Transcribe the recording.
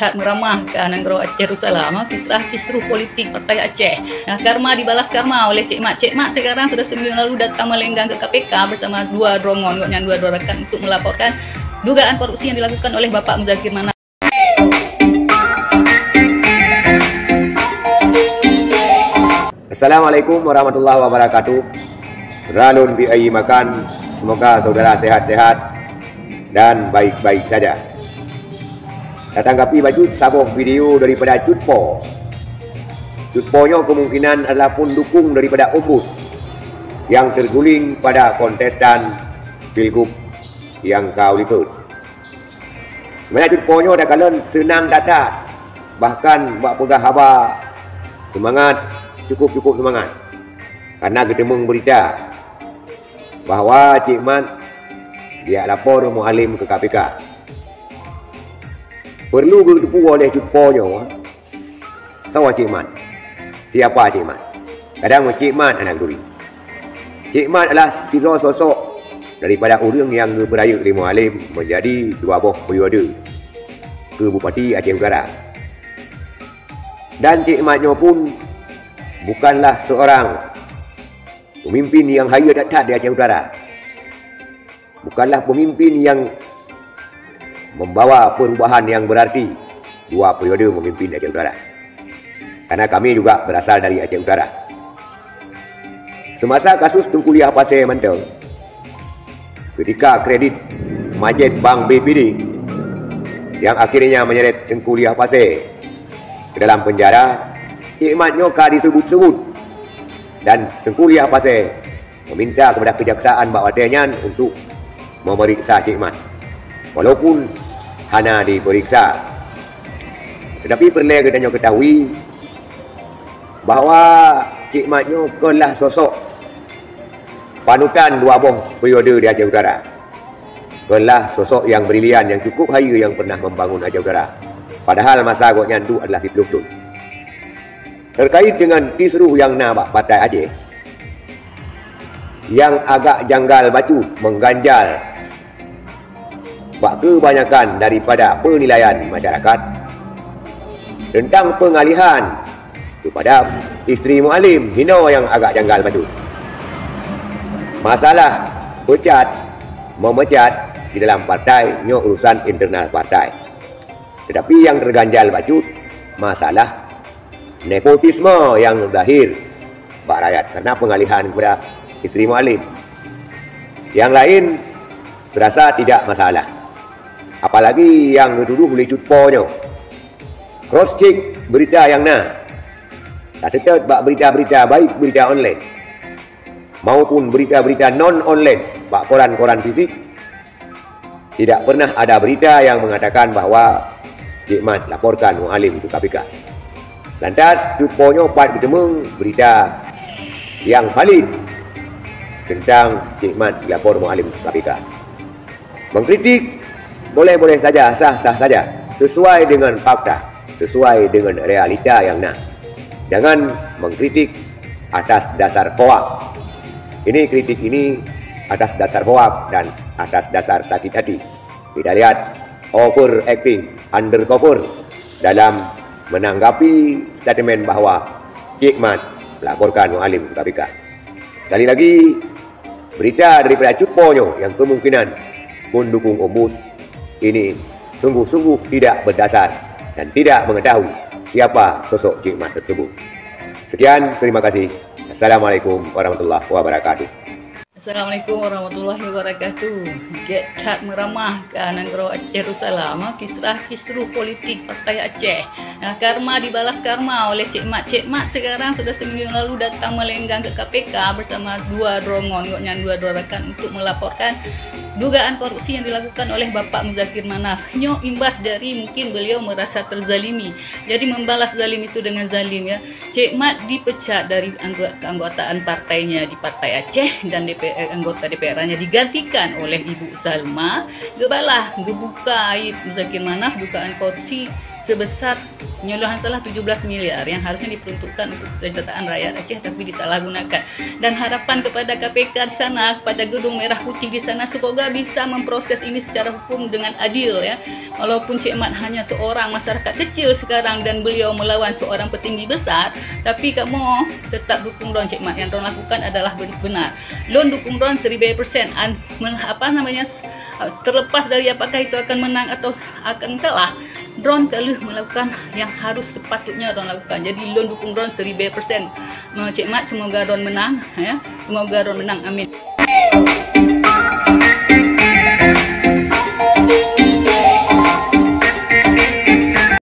Tat meramah ke Negara Aceh Darussalam kisruh politik Partai Aceh. Nah, karma dibalas karma oleh Cik Mat. Cik Mat sekarang sudah seminggu lalu datang melenggang ke KPK bersama dua drongon dan dua rekan untuk melaporkan dugaan korupsi yang dilakukan oleh Bapak Muzakir Manaf. Assalamualaikum warahmatullahi wabarakatuh. Ralun bi ayyi makan. Semoga saudara sehat-sehat dan baik-baik saja. Tanggapi baju sabuh video daripada Cutpo. Cutponyo kemungkinan adalah pendukung daripada Umbus yang terguling pada kontestan Pilgub yang kau ikut. Sebenarnya Cutponyo dah kalian senang datat, bahkan buat pegah haba semangat, cukup semangat, karena kita berita bahawa Cik Mat dia lapor Muhalim ke KPK. Perlu berdepu oleh Cutponyo. Sama Cik Mat. Siapa Cik Mat? Kadang Cik Mat anak duri. Cik Mat adalah sosok daripada orang yang beraya dari Muhalim menjadi dua buah periode ke Bupati Aceh Utara. Dan Cik Matnya pun bukanlah seorang pemimpin yang haya datat di Aceh Utara. Bukanlah pemimpin yang membawa perubahan yang berarti dua periode memimpin Aceh Utara. Karena kami juga berasal dari Aceh Utara. Semasa kasus Tengkuliah Pasir Menteng, ketika kredit Majid Bank BPD yang akhirnya menyeret Tengkuliah Pasir ke dalam penjara, Cik Mat Nyoka disebut-sebut dan Tengkuliah Pasir meminta kepada Kejaksaan Bawah Tenyan untuk memeriksa Cik Mat. Walaupun hanya diperiksa, tetapi perlu kita ketahui bahawa Cik Mat Nyoka adalah sosok panutan dua buah periode di Aceh Utara. Adalah sosok yang brilian, yang cukup haya yang pernah membangun Aceh Utara. Padahal masa agaknya itu adalah 10 tahun. Terkait dengan kisruh yang nak Partai Aceh, yang agak janggal batu, mengganjal kebanyakan daripada penilaian masyarakat tentang pengalihan kepada isteri Muhalim, Hino, yang agak janggal batu. Masalah memecat di dalam partai, nyo urusan internal partai. Tetapi yang terganjal batu masalah nepotisme yang zahir bak rakyat karena pengalihan kepada isteri Muhalim. Yang lain terasa tidak masalah. Apalagi yang dituduh oleh Cutponyo. Cross check berita yang tak serta bak berita-berita baik, berita online maupun berita-berita non online bak koran-koran fisik. Tidak pernah ada berita yang mengatakan bahawa Cik Mat laporkan Muhalim ke KPK. Lantas Cutponyo pat ketemu berita yang valid tentang Cik Mat dilapor Muhalim ke KPK. Mengkritik boleh-boleh saja, sah-sah saja, sesuai dengan fakta, sesuai dengan realita yang Jangan mengkritik atas dasar hoak. Kritik ini atas dasar hoak dan atas dasar sakit hati. Kita lihat overacting, undercover dalam menanggapi statement bahawa Cik Mat melaporkan Muhalim ke KPK. Sekali lagi, berita daripada Cutponyo yang kemungkinan mendukung Umbus ini sungguh-sungguh tidak berdasar dan tidak mengetahui siapa sosok Cik Mat tersebut. Sekian, terima kasih. Assalamualaikum warahmatullahi wabarakatuh. Assalamualaikum warahmatullahi wabarakatuh. Get Tat meramah ke Negara Aceh Darussalam kisruh politik Partai Aceh. Nah, karma dibalas karma oleh Cik Mat. Cik Mat sekarang sudah seminggu lalu datang melenggang ke KPK bersama dua drongon dan dua rekan untuk melaporkan dugaan korupsi yang dilakukan oleh Bapak Muzakir Manaf. Nyo imbas dari mungkin beliau merasa terzalimi, jadi membalas zalim itu dengan zalim, ya. Cik Mat dipecat dari keanggotaan partainya di Partai Aceh dan anggota DPR-nya digantikan oleh Ibu Salma. Gebalah gebuka aib Muzakir Manaf dugaan korupsi sebesar penyuluhan salah 17 miliar yang harusnya diperuntukkan untuk kesejahteraan rakyat Aceh tapi disalahgunakan. Dan harapan kepada KPK di sana, kepada Gedung Merah Putih di sana, semoga bisa memproses ini secara hukum dengan adil ya. Walaupun Cik Mat hanya seorang masyarakat kecil sekarang dan beliau melawan seorang petinggi besar, tapi kamu tetap dukung Ron Cik Mat. Yang Ron lakukan adalah benar. Ron dukung Ron 1000%. Terlepas dari apakah itu akan menang atau akan kalah, Ron telah melakukan yang harus sepatutnya Ron lakukan. Jadi Ron dukung Ron 1000%. Cik Mat, semoga Ron menang ya. Semoga Ron menang. Amin.